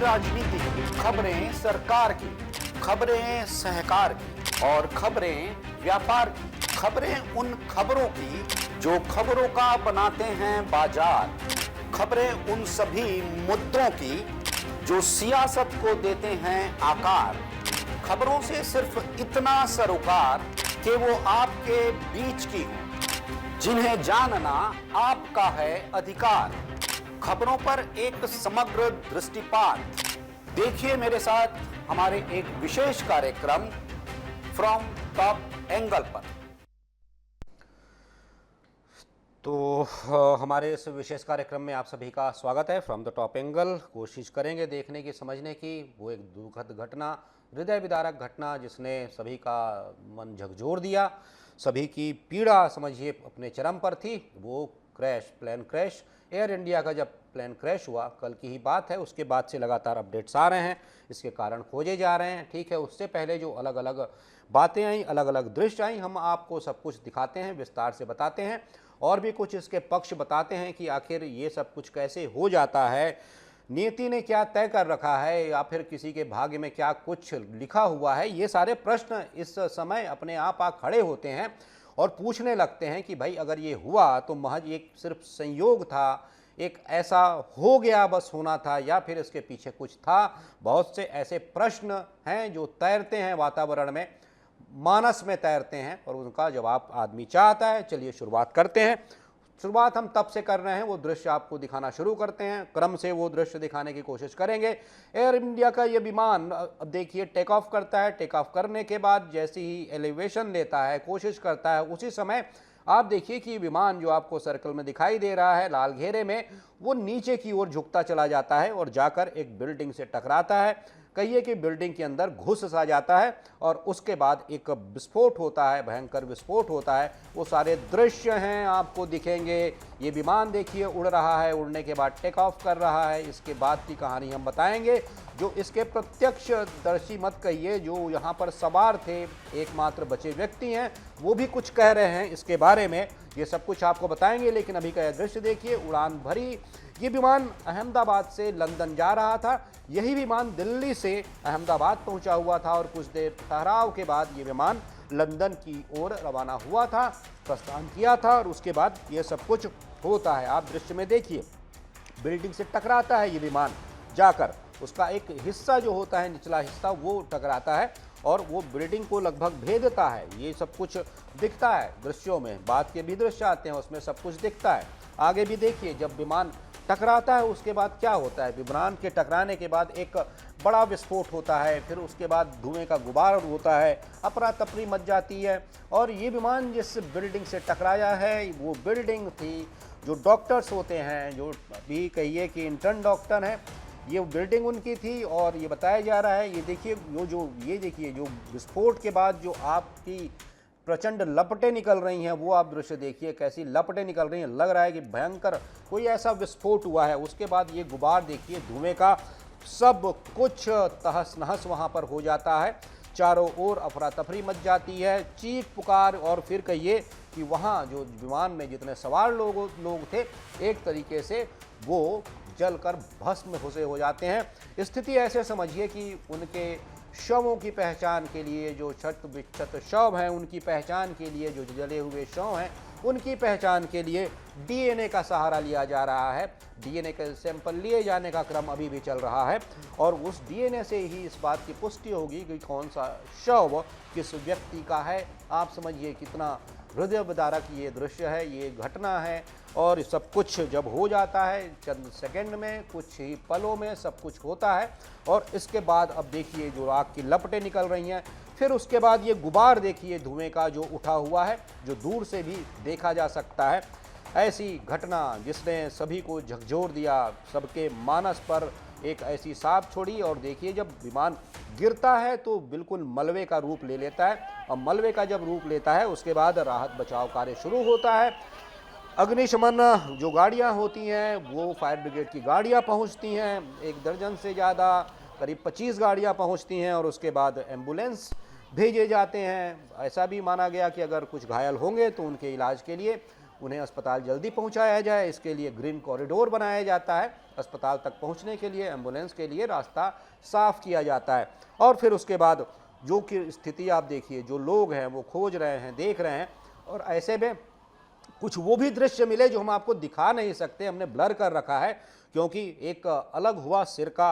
राजनीति की, खबरें सरकार की, खबरें सहकार की और खबरें व्यापार की। खबरें उन खबरों की जो खबरों का बनाते हैं बाजार। खबरें उन सभी मुद्दों की जो सियासत को देते हैं आकार। खबरों से सिर्फ इतना सरोकार कि वो आपके बीच की हो, जिन्हें जानना आपका है अधिकार। खबरों पर एक समग्र दृष्टिपात। देखिए मेरे साथ हमारे एक विशेष कार्यक्रम फ्रॉम टॉप एंगल पर। तो हमारे इस विशेष कार्यक्रम में आप सभी का स्वागत है। फ्रॉम द टॉप एंगल कोशिश करेंगे देखने की, समझने की वो एक दुखद घटना, हृदय विदारक घटना जिसने सभी का मन झकझोर दिया, सभी की पीड़ा समझिए अपने चरम पर थी। वो प्लेन क्रैश, एयर इंडिया का जब प्लेन क्रैश हुआ, कल की ही बात है, उसके बाद से लगातार अपडेट्स आ रहे हैं, इसके कारण खोजे जा रहे हैं। ठीक है, उससे पहले जो अलग अलग बातें आई, अलग अलग दृश्य आई, हम आपको सब कुछ दिखाते हैं, विस्तार से बताते हैं और भी कुछ इसके पक्ष बताते हैं कि आखिर ये सब कुछ कैसे हो जाता है, नियति ने क्या तय कर रखा है या फिर किसी के भाग्य में क्या कुछ लिखा हुआ है। ये सारे प्रश्न इस समय अपने आप आ खड़े होते हैं और पूछने लगते हैं कि भाई अगर ये हुआ तो महज एक सिर्फ संयोग था, एक ऐसा हो गया बस होना था, या फिर इसके पीछे कुछ था। बहुत से ऐसे प्रश्न हैं जो तैरते हैं वातावरण में, मानस में तैरते हैं और उनका जवाब आदमी चाहता है। चलिए शुरुआत करते हैं। शुरुआत हम तब से कर रहे हैं, वो दृश्य आपको दिखाना शुरू करते हैं, क्रम से वो दृश्य दिखाने की कोशिश करेंगे। एयर इंडिया का ये विमान अब देखिए टेक ऑफ करता है। टेक ऑफ करने के बाद जैसे ही एलिवेशन लेता है, कोशिश करता है, उसी समय आप देखिए कि विमान जो आपको सर्कल में दिखाई दे रहा है लाल घेरे में, वो नीचे की ओर झुकता चला जाता है और जाकर एक बिल्डिंग से टकराता है। कहिए कि बिल्डिंग के अंदर घुस सा जाता है और उसके बाद एक विस्फोट होता है, भयंकर विस्फोट होता है। वो सारे दृश्य हैं आपको दिखेंगे। ये विमान देखिए उड़ रहा है, उड़ने के बाद टेक ऑफ कर रहा है। इसके बाद की कहानी हम बताएंगे। जो इसके प्रत्यक्षदर्शी मत कहिए, जो यहाँ पर सवार थे, एकमात्र बचे व्यक्ति हैं, वो भी कुछ कह रहे हैं इसके बारे में। ये सब कुछ आपको बताएंगे, लेकिन अभी का यह दृश्य देखिए। उड़ान भरी ये विमान अहमदाबाद से लंदन जा रहा था। यही विमान दिल्ली से अहमदाबाद पहुंचा हुआ था और कुछ देर ठहराव के बाद ये विमान लंदन की ओर रवाना हुआ था, प्रस्थान किया था और उसके बाद ये सब कुछ होता है। आप दृश्य में देखिए, बिल्डिंग से टकराता है ये विमान, जाकर उसका एक हिस्सा जो होता है, निचला हिस्सा, वो टकराता है और वो बिल्डिंग को लगभग भेदता है। ये सब कुछ दिखता है दृश्यों में। बाद के भी दृश्य आते हैं, उसमें सब कुछ दिखता है। आगे भी देखिए, जब विमान टकराता है उसके बाद क्या होता है। विमान के टकराने के बाद एक बड़ा विस्फोट होता है, फिर उसके बाद धुएं का गुबार होता है, अफरा तफरी मच जाती है। और ये विमान जिस बिल्डिंग से टकराया है, वो बिल्डिंग थी जो डॉक्टर्स होते हैं, जो भी कहिए कि इंटर्न डॉक्टर हैं, ये बिल्डिंग उनकी थी। और ये बताया जा रहा है, ये देखिए ये देखिए जो विस्फोट के बाद जो आपकी प्रचंड लपटें निकल रही हैं, वो आप दृश्य देखिए, कैसी लपटें निकल रही हैं। लग रहा है कि भयंकर कोई ऐसा विस्फोट हुआ है। उसके बाद ये गुबार देखिए, धुएं का, सब कुछ तहस नहस वहाँ पर हो जाता है। चारों ओर अफरा तफरी मच जाती है, चीख पुकार। और फिर कहिए कि वहाँ जो विमान में जितने सवार लोग थे, एक तरीके से वो जलकर भस्म हो जाते हैं। स्थिति ऐसे समझिए कि उनके शवों की पहचान के लिए, जो छत विक्षत शव हैं उनकी पहचान के लिए, जो जले हुए शव हैं उनकी पहचान के लिए डीएनए का सहारा लिया जा रहा है। डीएनए के सैंपल लिए जाने का क्रम अभी भी चल रहा है और उस डीएनए से ही इस बात की पुष्टि होगी कि कौन सा शव किस व्यक्ति का है। आप समझिए कितना हृदय विदारक ये दृश्य है, ये घटना है। और सब कुछ जब हो जाता है, चंद सेकंड में, कुछ ही पलों में सब कुछ होता है। और इसके बाद अब देखिए जो आग की लपटें निकल रही हैं, फिर उसके बाद ये गुबार देखिए धुएं का जो उठा हुआ है, जो दूर से भी देखा जा सकता है। ऐसी घटना जिसने सभी को झकझोर दिया, सबके मानस पर एक ऐसी साप छोड़ी। और देखिए जब विमान गिरता है तो बिल्कुल मलबे का रूप ले लेता है, और मलबे का जब रूप लेता है उसके बाद राहत बचाव कार्य शुरू होता है। अग्निशमन जो गाड़ियां होती हैं, वो फायर ब्रिगेड की गाड़ियां पहुंचती हैं, 1 दर्जन से ज़्यादा, करीब 25 गाड़ियां पहुंचती हैं। और उसके बाद एम्बुलेंस भेजे जाते हैं। ऐसा भी माना गया कि अगर कुछ घायल होंगे तो उनके इलाज के लिए उन्हें अस्पताल जल्दी पहुंचाया जाए, इसके लिए ग्रीन कॉरिडोर बनाया जाता है, अस्पताल तक पहुंचने के लिए एम्बुलेंस के लिए रास्ता साफ किया जाता है। और फिर उसके बाद जो कि स्थिति आप देखिए, जो लोग हैं वो खोज रहे हैं, देख रहे हैं, और ऐसे में कुछ वो भी दृश्य मिले जो हम आपको दिखा नहीं सकते, हमने ब्लर कर रखा है क्योंकि एक अलग हुआ सिर का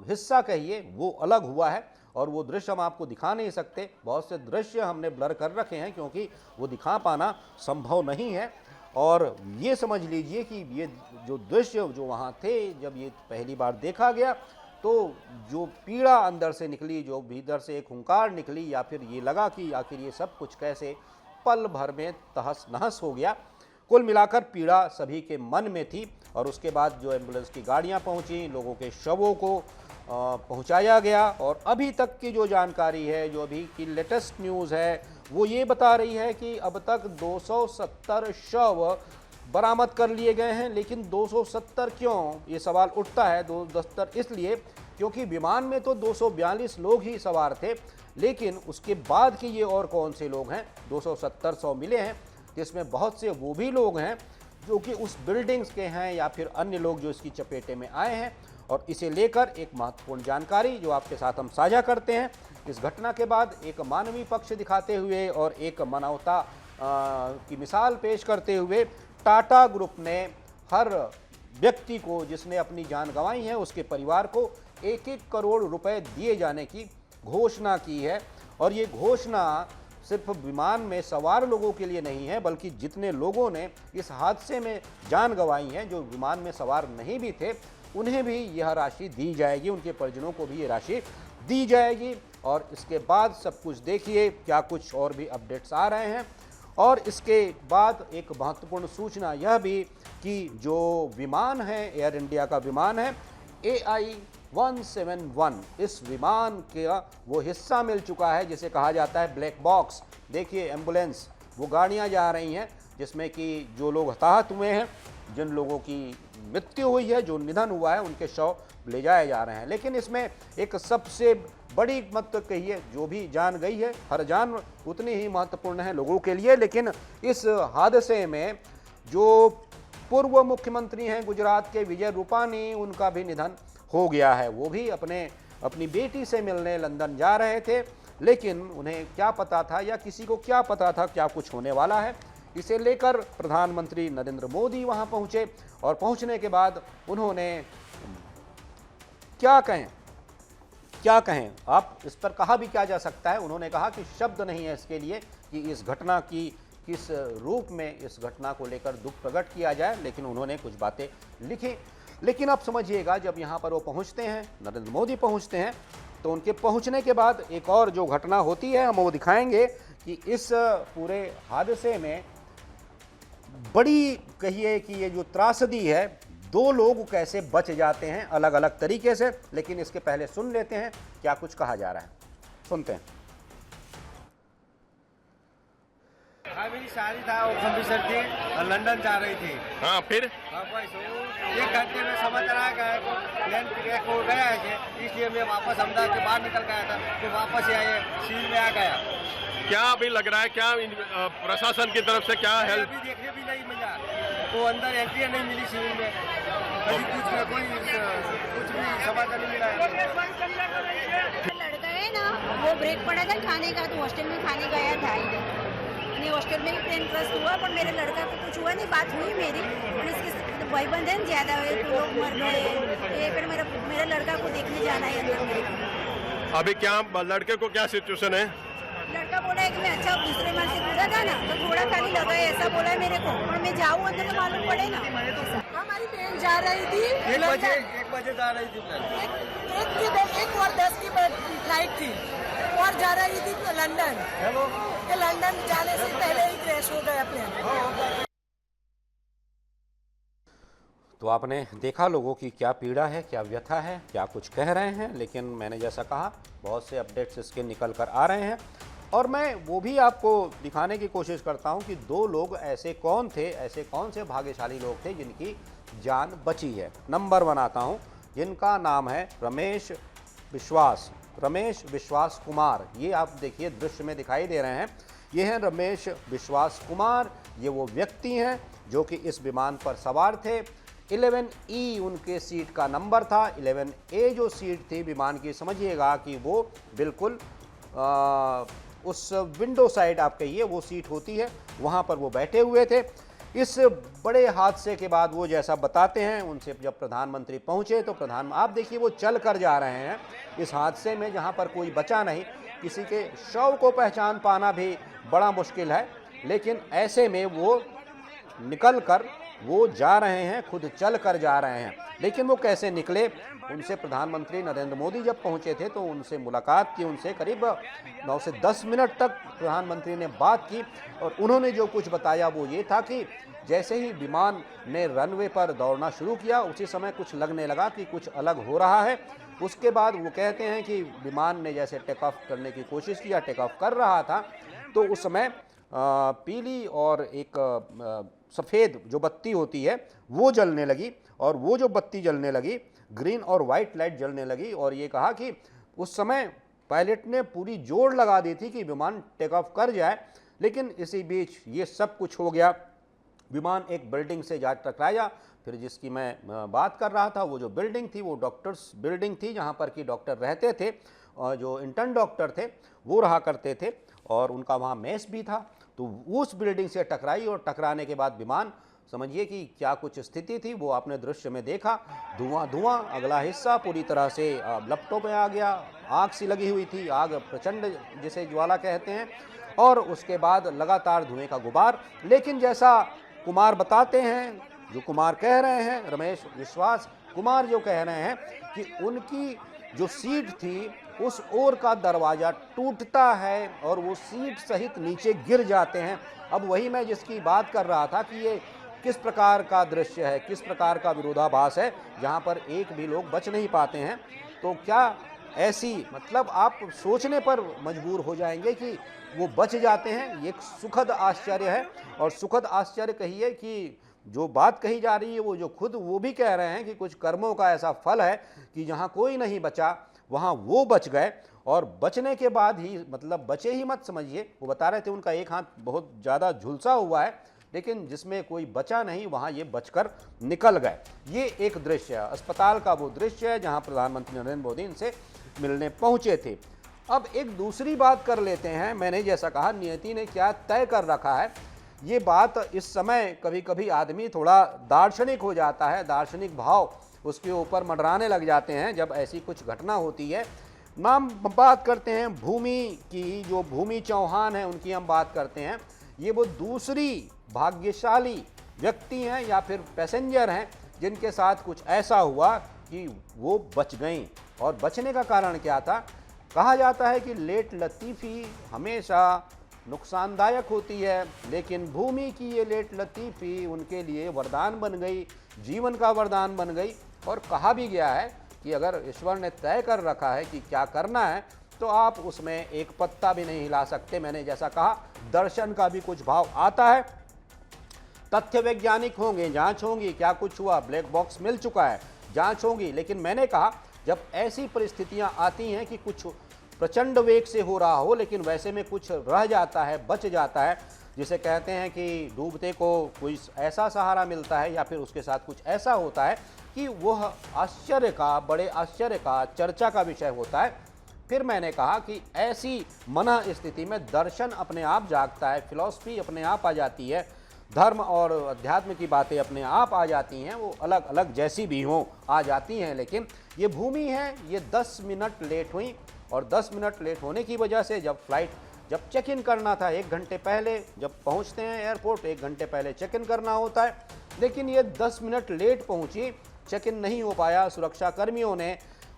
हिस्सा कहिए वो अलग हुआ है और वो दृश्य हम आपको दिखा नहीं सकते। बहुत से दृश्य हमने ब्लर कर रखे हैं क्योंकि वो दिखा पाना संभव नहीं है। और ये समझ लीजिए कि ये जो दृश्य जो वहाँ थे, जब ये पहली बार देखा गया तो जो पीड़ा अंदर से निकली, जो भीतर से एक हुंकार निकली, या फिर ये लगा कि आखिर ये सब कुछ कैसे पल भर में तहस नहस हो गया। कुल मिलाकर पीड़ा सभी के मन में थी। और उसके बाद जो एम्बुलेंस की गाड़ियां पहुंची, लोगों के शवों को पहुंचाया गया। और अभी तक की जो जानकारी है, जो अभी की लेटेस्ट न्यूज़ है, वो ये बता रही है कि अब तक 270 शव बरामद कर लिए गए हैं। लेकिन 270 क्यों, ये सवाल उठता है। 270 इसलिए क्योंकि विमान में तो 242 लोग ही सवार थे, लेकिन उसके बाद के ये और कौन से लोग हैं, 270 100 मिले हैं, जिसमें बहुत से वो भी लोग हैं जो कि उस बिल्डिंग्स के हैं या फिर अन्य लोग जो इसकी चपेटे में आए हैं। और इसे लेकर एक महत्वपूर्ण जानकारी जो आपके साथ हम साझा करते हैं। इस घटना के बाद एक मानवीय पक्ष दिखाते हुए और एक मानवता की मिसाल पेश करते हुए टाटा ग्रुप ने हर व्यक्ति को जिसने अपनी जान गंवाई है उसके परिवार को 1-1 करोड़ रुपए दिए जाने की घोषणा की है। और ये घोषणा सिर्फ विमान में सवार लोगों के लिए नहीं है, बल्कि जितने लोगों ने इस हादसे में जान गंवाई है, जो विमान में सवार नहीं भी थे, उन्हें भी यह राशि दी जाएगी, उनके परिजनों को भी ये राशि दी जाएगी। और इसके बाद सब कुछ देखिए, क्या कुछ और भी अपडेट्स आ रहे हैं। और इसके बाद एक महत्वपूर्ण सूचना यह भी कि जो विमान है, एयर इंडिया का विमान है AI-171, इस विमान का वो हिस्सा मिल चुका है जिसे कहा जाता है ब्लैक बॉक्स। देखिए एम्बुलेंस, वो गाड़ियां जा रही हैं जिसमें कि जो लोग हताहत हुए हैं, जिन लोगों की मृत्यु हुई है, जो निधन हुआ है, उनके शव ले जाए जा रहे हैं। लेकिन इसमें एक सबसे बड़ी मत कहिए, जो भी जान गई है, हर जान उतनी ही महत्वपूर्ण है लोगों के लिए। लेकिन इस हादसे में जो पूर्व मुख्यमंत्री हैं गुजरात के, विजय रूपानी, उनका भी निधन हो गया है। वो भी अपनी बेटी से मिलने लंदन जा रहे थे, लेकिन उन्हें क्या पता था या किसी को क्या पता था क्या कुछ होने वाला है। इसे लेकर प्रधानमंत्री नरेंद्र मोदी वहां पहुंचे और पहुंचने के बाद उन्होंने क्या कहें, आप इस पर कहा भी क्या जा सकता है। उन्होंने कहा कि शब्द नहीं है इसके लिए कि इस घटना की किस रूप में इस घटना को लेकर दुख प्रकट किया जाए, लेकिन उन्होंने कुछ बातें लिखी। लेकिन आप समझिएगा, जब यहाँ पर वो पहुँचते हैं, नरेंद्र मोदी पहुँचते हैं, तो उनके पहुँचने के बाद एक और जो घटना होती है हम वो दिखाएंगे कि इस पूरे हादसे में बड़ी कहिए कि ये जो त्रासदी है, 2 लोग कैसे बच जाते हैं अलग अलग तरीके से। लेकिन इसके पहले सुन लेते हैं क्या कुछ कहा जा रहा है, सुनते हैं। हाँ, मेरी शादी था और अमृतसर थी और लंदन जा रही थी। हाँ फिर हाँ बस वो 1 घंटे में समझ आ गया तो प्लेन क्रैक हो गया है, इसलिए मैं वापस अहमदाबाद के बाहर निकल गया था, तो वापस आए सिविल में आ गया। क्या अभी लग रहा है, क्या प्रशासन की तरफ से क्या हेल्प? अभी देखने भी नहीं मिला, वो अंदर एंट्री नहीं मिली सिविल में, अभी कुछ भी समाचार नहीं मिला। लड़का है ना, वो ब्रेक पड़ा था खाने का, तो हॉस्टल में खाने गया था इधर, हॉस्टल में ही प्लेन क्रैश हुआ। पर मेरे लड़का को कुछ हुआ नहीं, बात हुई मेरी, और इसके भाईबंद है ज्यादा हुए तो लोग मर गए। ये फिर मेरा लड़का को देखने जाना है अंदर मेरे को। अभी क्या लड़के को क्या सिचुएशन है? लड़का बोला है कि मैं अच्छा दूसरे माह से पूरा था ना, तो थोड़ा खाली लगा है, ऐसा बोला है मेरे को। और मैं जाऊँ अंदर तो मालूम पड़े ना। हमारी ट्रेन जा रही थी 1 बजे जा रही थी, 1:10 की फ्लाइट थी और जा रही थी लंदन। लंदन जाने से पहले ही क्रैश हो गया प्लेन। तो आपने देखा लोगों की क्या पीड़ा है, क्या व्यथा है, क्या कुछ कह रहे हैं। लेकिन मैंने जैसा कहा, बहुत से अपडेट्स इसके निकल कर आ रहे हैं और मैं वो भी आपको दिखाने की कोशिश करता हूं कि 2 लोग ऐसे कौन थे, ऐसे कौन से भाग्यशाली लोग थे जिनकी जान बची है। नंबर 1 आता हूं, जिनका नाम है रमेश विश्वास कुमार। ये आप देखिए दृश्य में दिखाई दे रहे हैं। ये हैं रमेश विश्वास कुमार, ये वो व्यक्ति हैं जो कि इस विमान पर सवार थे। 11E उनके सीट का नंबर था। 11A जो सीट थी विमान की, समझिएगा कि वो बिल्कुल उस विंडो साइड आप कहिए वो सीट होती है, वहाँ पर वो बैठे हुए थे। इस बड़े हादसे के बाद वो जैसा बताते हैं, उनसे जब प्रधानमंत्री पहुँचे तो आप देखिए वो चल कर जा रहे हैं इस हादसे में, जहाँ पर कोई बचा नहीं। किसी के शव को पहचान पाना भी बड़ा मुश्किल है, लेकिन ऐसे में वो निकल कर वो जा रहे हैं, खुद चल कर जा रहे हैं। लेकिन वो कैसे निकले, उनसे प्रधानमंत्री नरेंद्र मोदी जब पहुंचे थे तो उनसे मुलाकात की, उनसे करीब 9 से 10 मिनट तक प्रधानमंत्री ने बात की। और उन्होंने जो कुछ बताया वो ये था कि जैसे ही विमान ने रनवे पर दौड़ना शुरू किया, उसी समय कुछ लगने लगा कि कुछ अलग हो रहा है। उसके बाद वो कहते हैं कि विमान ने जैसे टेक ऑफ करने की कोशिश किया, टेक ऑफ कर रहा था, तो उस समय पीली और एक सफ़ेद जो बत्ती होती है वो जलने लगी, और वो जो बत्ती जलने लगी ग्रीन और वाइट लाइट जलने लगी। और ये कहा कि उस समय पायलट ने पूरी जोर लगा दी थी कि विमान टेक ऑफ कर जाए, लेकिन इसी बीच ये सब कुछ हो गया। विमान एक बिल्डिंग से जा टकराया। फिर जिसकी मैं बात कर रहा था, वो जो बिल्डिंग थी वो डॉक्टर्स बिल्डिंग थी, जहाँ पर कि डॉक्टर रहते थे, और जो इंटर्न डॉक्टर थे वो रहा करते थे, और उनका वहाँ मेस भी था। तो उस बिल्डिंग से टकराई, और टकराने के बाद विमान, समझिए कि क्या कुछ स्थिति थी वो आपने दृश्य में देखा। धुआं धुआं, अगला हिस्सा पूरी तरह से लपटों में आ गया, आग सी लगी हुई थी, आग प्रचंड जिसे ज्वाला कहते हैं, और उसके बाद लगातार धुएं का गुबार। लेकिन जैसा कुमार बताते हैं, जो कुमार कह रहे हैं, रमेश विश्वास कुमार जो कह रहे हैं कि उनकी जो सीट थी उस ओर का दरवाज़ा टूटता है और वो सीट सहित नीचे गिर जाते हैं। अब वही मैं जिसकी बात कर रहा था कि ये किस प्रकार का दृश्य है, किस प्रकार का विरोधाभास है, जहाँ पर एक भी लोग बच नहीं पाते हैं। तो क्या ऐसी, मतलब आप सोचने पर मजबूर हो जाएंगे कि वो बच जाते हैं। ये एक सुखद आश्चर्य है, और सुखद आश्चर्य कहिए कि जो बात कही जा रही है वो जो खुद वो भी कह रहे हैं कि कुछ कर्मों का ऐसा फल है कि जहाँ कोई नहीं बचा वहाँ वो बच गए। और बचने के बाद ही, मतलब बचे ही मत समझिए, वो बता रहे थे उनका एक हाथ बहुत ज़्यादा झुलसा हुआ है, लेकिन जिसमें कोई बचा नहीं वहाँ ये बचकर निकल गए। ये एक दृश्य है, अस्पताल का वो दृश्य है जहाँ प्रधानमंत्री नरेंद्र मोदी इनसे मिलने पहुँचे थे। अब एक दूसरी बात कर लेते हैं। मैंने जैसा कहा, नियति ने क्या तय कर रखा है, ये बात इस समय कभी कभी आदमी थोड़ा दार्शनिक हो जाता है, दार्शनिक भाव उसके ऊपर मंडराने लग जाते हैं जब ऐसी कुछ घटना होती है। नाम बात करते हैं भूमि की, जो भूमि चौहान है उनकी हम बात करते हैं। ये वो दूसरी भाग्यशाली व्यक्ति हैं या फिर पैसेंजर हैं जिनके साथ कुछ ऐसा हुआ कि वो बच गईं। और बचने का कारण क्या था? कहा जाता है कि लेट लतीफ़ी हमेशा नुकसानदायक होती है, लेकिन भूमि की ये लेट लतीफ़ी उनके लिए वरदान बन गई, जीवन का वरदान बन गई। और कहा भी गया है कि अगर ईश्वर ने तय कर रखा है कि क्या करना है तो आप उसमें एक पत्ता भी नहीं हिला सकते। मैंने जैसा कहा, दर्शन का भी कुछ भाव आता है। तथ्य वैज्ञानिक होंगे, जांच होंगी, क्या कुछ हुआ, ब्लैक बॉक्स मिल चुका है, जांच होगी। लेकिन मैंने कहा जब ऐसी परिस्थितियां आती हैं कि कुछ प्रचंड वेग से हो रहा हो लेकिन वैसे में कुछ रह जाता है, बच जाता है, जिसे कहते हैं कि डूबते को कोई ऐसा सहारा मिलता है या फिर उसके साथ कुछ ऐसा होता है कि वह आश्चर्य का, बड़े आश्चर्य का, चर्चा का विषय होता है। फिर मैंने कहा कि ऐसी मना स्थिति में दर्शन अपने आप जागता है, फिलॉसफी अपने आप आ जाती है, धर्म और अध्यात्म की बातें अपने आप आ जाती हैं, वो अलग अलग जैसी भी हों आ जाती हैं। लेकिन ये भूमि है, ये 10 मिनट लेट हुई, और 10 मिनट लेट होने की वजह से जब चेक इन करना था 1 घंटे पहले, जब पहुंचते हैं एयरपोर्ट 1 घंटे पहले चेक इन करना होता है, लेकिन ये 10 मिनट लेट पहुंची, चेक इन नहीं हो पाया। सुरक्षा कर्मियों ने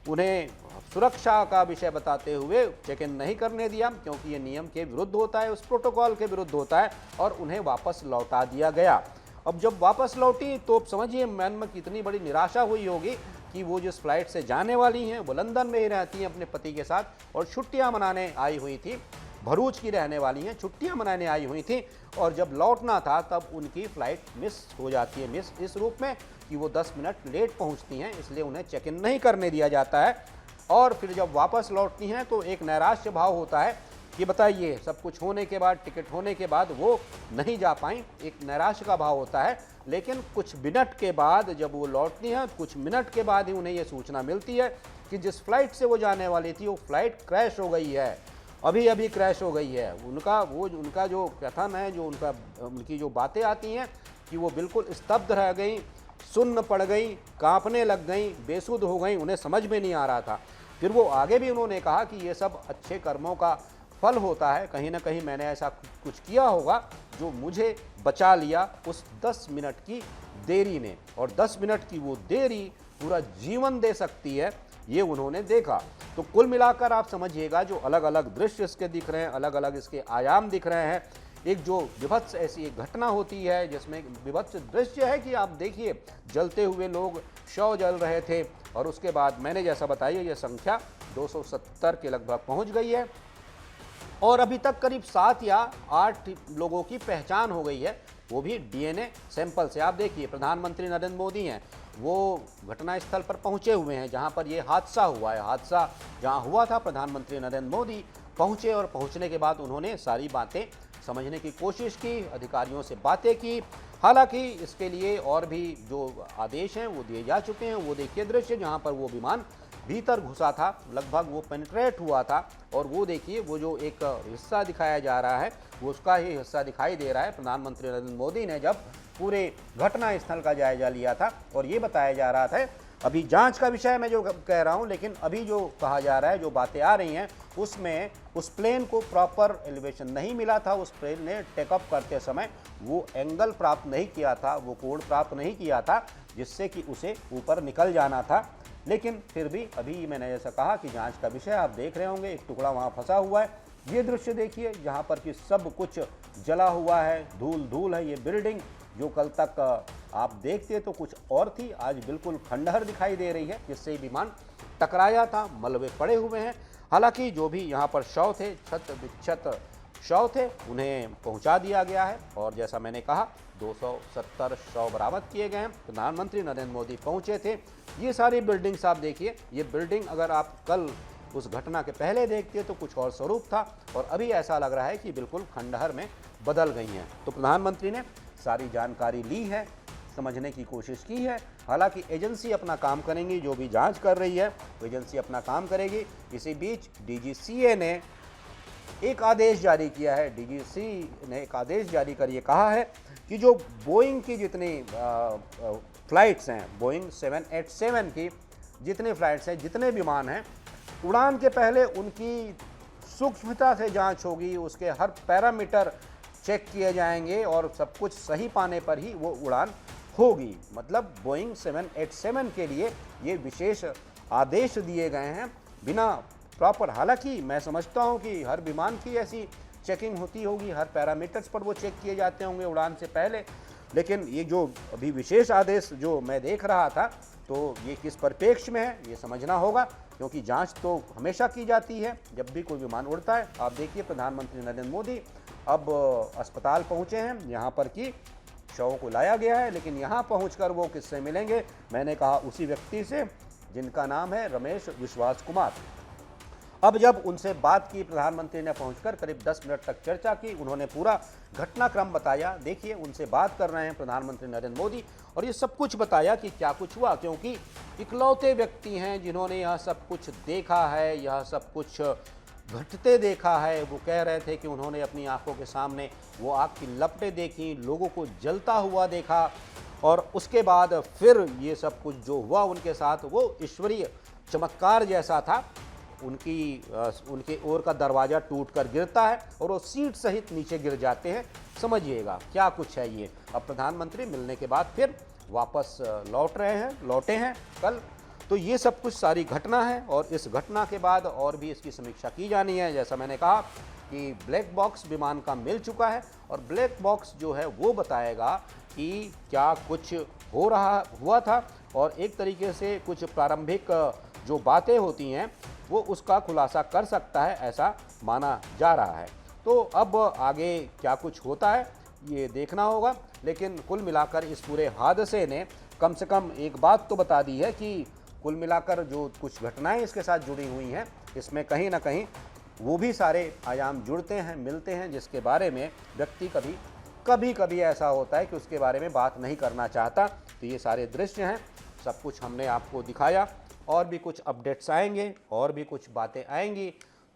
उन्हें सुरक्षा का विषय बताते हुए चेक इन नहीं करने दिया, क्योंकि ये नियम के विरुद्ध होता है, उस प्रोटोकॉल के विरुद्ध होता है, और उन्हें वापस लौटा दिया गया। अब जब वापस लौटी तो समझिए मन में कितनी बड़ी निराशा हुई होगी कि वो जिस फ्लाइट से जाने वाली हैं वो लंदन में ही रहती हैं अपने पति के साथ, और छुट्टियां मनाने आई हुई थी, भरूच की रहने वाली हैं, छुट्टियां मनाने आई हुई थी, और जब लौटना था तब उनकी फ़्लाइट मिस हो जाती है। मिस इस रूप में कि वो 10 मिनट लेट पहुंचती हैं, इसलिए उन्हें चेक इन नहीं करने दिया जाता है। और फिर जब वापस लौटती हैं तो एक नैराश्य भाव होता है कि बताइए सब कुछ होने के बाद, टिकट होने के बाद वो नहीं जा पाई। एक निराश का भाव होता है, लेकिन कुछ मिनट के बाद जब वो लौटती हैं, कुछ मिनट के बाद ही उन्हें ये सूचना मिलती है कि जिस फ्लाइट से वो जाने वाली थी वो फ्लाइट क्रैश हो गई है, अभी अभी क्रैश हो गई है। उनका जो कथन है, जो उनकी जो बातें आती हैं कि वो बिल्कुल स्तब्ध रह गई, सुन्न पड़ गई, कांपने लग गई, बेसुध हो गई, उन्हें समझ में नहीं आ रहा था। फिर वो आगे भी उन्होंने कहा कि ये सब अच्छे कर्मों का फल होता है, कहीं ना कहीं मैंने ऐसा कुछ किया होगा जो मुझे बचा लिया उस 10 मिनट की देरी ने, और 10 मिनट की वो देरी पूरा जीवन दे सकती है, ये उन्होंने देखा। तो कुल मिलाकर आप समझिएगा जो अलग अलग दृश्य इसके दिख रहे हैं, अलग अलग इसके आयाम दिख रहे हैं। एक जो विभत्स ऐसी एक घटना होती है जिसमें विभत्स दृश्य है कि आप देखिए जलते हुए लोग, शव जल रहे थे, और उसके बाद मैंने जैसा बताया ये संख्या 270 के लगभग पहुंच गई है, और अभी तक करीब 7 या 8 लोगों की पहचान हो गई है, वो भी डीएनए सैंपल से। आप देखिए प्रधानमंत्री नरेंद्र मोदी हैं, वो घटनास्थल पर पहुंचे हुए हैं जहां पर ये हादसा हुआ है। हादसा जहां हुआ था, प्रधानमंत्री नरेंद्र मोदी पहुंचे, और पहुंचने के बाद उन्होंने सारी बातें समझने की कोशिश की, अधिकारियों से बातें की। हालांकि इसके लिए और भी जो आदेश हैं वो दिए जा चुके हैं। वो देखिए दृश्य जहां पर वो विमान भीतर घुसा था, लगभग वो पेनिट्रेट हुआ था, और वो देखिए वो जो एक हिस्सा दिखाया जा रहा है वो उसका ही हिस्सा दिखाई दे रहा है। प्रधानमंत्री नरेंद्र मोदी ने जब पूरे घटना स्थल का जायजा लिया था, और ये बताया जा रहा था, अभी जांच का विषय मैं जो कह रहा हूं, लेकिन अभी जो कहा जा रहा है, जो बातें आ रही हैं, उसमें उस प्लेन को प्रॉपर एलिवेशन नहीं मिला था। उस प्लेन ने टेकअप करते समय वो एंगल प्राप्त नहीं किया था, वो कोण प्राप्त नहीं किया था जिससे कि उसे ऊपर निकल जाना था। लेकिन फिर भी अभी मैंने जैसा कहा कि जांच का विषय, आप देख रहे होंगे एक टुकड़ा वहाँ फंसा हुआ है। ये दृश्य देखिए जहाँ पर कि सब कुछ जला हुआ है, धूल धूल है। ये बिल्डिंग जो कल तक आप देखते तो कुछ और थी, आज बिल्कुल खंडहर दिखाई दे रही है, जिससे विमान टकराया था, मलबे पड़े हुए हैं। हालांकि जो भी यहाँ पर शव थे, छत विक्षत शव थे, उन्हें पहुँचा दिया गया है, और जैसा मैंने कहा 270 शव बरामद किए गए हैं। प्रधानमंत्री नरेंद्र मोदी पहुँचे थे। ये सारी बिल्डिंग्स आप देखिए, ये बिल्डिंग अगर आप कल उस घटना के पहले देखते तो कुछ और स्वरूप था, और अभी ऐसा लग रहा है कि बिल्कुल खंडहर में बदल गई हैं। तो प्रधानमंत्री ने सारी जानकारी ली है, समझने की कोशिश की है। हालांकि एजेंसी अपना काम करेंगी, जो भी जांच कर रही है वो एजेंसी अपना काम करेगी। इसी बीच डीजीसीए ने एक आदेश जारी किया है। डीजीसी ने एक आदेश जारी कर ये कहा है कि जो बोइंग की जितनी फ्लाइट्स हैं, बोइंग 787 की जितने फ्लाइट्स हैं, जितने विमान हैं, उड़ान के पहले उनकी सूक्ष्मता से जांच होगी, उसके हर पैरामीटर चेक किए जाएंगे, और सब कुछ सही पाने पर ही वो उड़ान होगी। मतलब बोइंग 787 के लिए ये विशेष आदेश दिए गए हैं, बिना प्रॉपर। हालांकि मैं समझता हूं कि हर विमान की ऐसी चेकिंग होती होगी, हर पैरामीटर्स पर वो चेक किए जाते होंगे उड़ान से पहले, लेकिन ये जो अभी विशेष आदेश जो मैं देख रहा था, तो ये किस परिप्रेक्ष्य में है ये समझना होगा, क्योंकि जांच तो हमेशा की जाती है जब भी कोई विमान उड़ता है। आप देखिए प्रधानमंत्री नरेंद्र मोदी अब अस्पताल पहुंचे हैं, यहाँ पर कि शवों को लाया गया है, लेकिन यहाँ पहुंचकर वो किससे मिलेंगे? मैंने कहा उसी व्यक्ति से जिनका नाम है रमेश विश्वास कुमार। अब जब उनसे बात की, प्रधानमंत्री ने पहुंचकर करीब 10 मिनट तक चर्चा की, उन्होंने पूरा घटनाक्रम बताया। देखिए उनसे बात कर रहे हैं प्रधानमंत्री नरेंद्र मोदी, और ये सब कुछ बताया कि क्या कुछ हुआ, क्योंकि इकलौते व्यक्ति हैं जिन्होंने यह सब कुछ देखा है, यह सब कुछ घटते देखा है। वो कह रहे थे कि उन्होंने अपनी आंखों के सामने वो आग की लपटें देखी, लोगों को जलता हुआ देखा, और उसके बाद फिर ये सब कुछ जो हुआ उनके साथ वो ईश्वरीय चमत्कार जैसा था। उनकी ओर का दरवाज़ा टूटकर गिरता है और वो सीट सहित नीचे गिर जाते हैं। समझिएगा क्या कुछ है ये। अब प्रधानमंत्री मिलने के बाद फिर वापस लौटे हैं कल। तो ये सब कुछ सारी घटना है, और इस घटना के बाद और भी इसकी समीक्षा की जानी है। जैसा मैंने कहा कि ब्लैक बॉक्स विमान का मिल चुका है, और ब्लैक बॉक्स जो है वो बताएगा कि क्या कुछ हुआ था, और एक तरीके से कुछ प्रारंभिक जो बातें होती हैं वो उसका खुलासा कर सकता है, ऐसा माना जा रहा है। तो अब आगे क्या कुछ होता है ये देखना होगा, लेकिन कुल मिलाकर इस पूरे हादसे ने कम से कम एक बात तो बता दी है कि कुल मिलाकर जो कुछ घटनाएं इसके साथ जुड़ी हुई हैं, इसमें कहीं ना कहीं वो भी सारे आयाम जुड़ते हैं, मिलते हैं, जिसके बारे में व्यक्ति कभी कभी ऐसा होता है कि उसके बारे में बात नहीं करना चाहता। तो ये सारे दृश्य हैं, सब कुछ हमने आपको दिखाया। और भी कुछ अपडेट्स आएंगे और भी कुछ बातें आएंगी,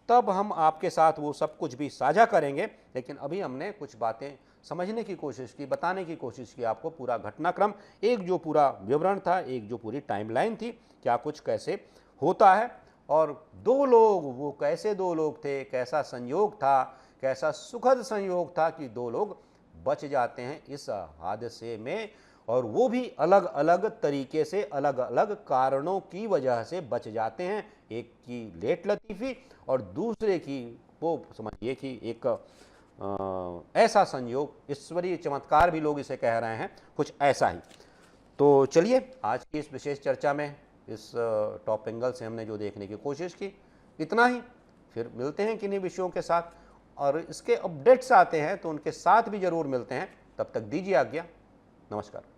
तब हम आपके साथ वो सब कुछ भी साझा करेंगे। लेकिन अभी हमने कुछ बातें समझने की कोशिश की, बताने की कोशिश की आपको पूरा घटनाक्रम, एक जो पूरा विवरण था, एक जो पूरी टाइमलाइन थी, क्या कुछ कैसे होता है। और दो लोग, वो कैसे दो लोग थे, कैसा संयोग था, कैसा सुखद संयोग था कि दो लोग बच जाते हैं इस हादसे में, और वो भी अलग अलग तरीके से, अलग अलग कारणों की वजह से बच जाते हैं। एक की लेट लतीफ़ी और दूसरे की वो समझिए कि एक ऐसा संयोग, ईश्वरीय चमत्कार भी लोग इसे कह रहे हैं, कुछ ऐसा ही। तो चलिए, आज की इस विशेष चर्चा में इस टॉप एंगल से हमने जो देखने की कोशिश की, इतना ही। फिर मिलते हैं किन्हीं विषयों के साथ, और इसके अपडेट्स आते हैं तो उनके साथ भी ज़रूर मिलते हैं। तब तक दीजिए आज्ञा, नमस्कार।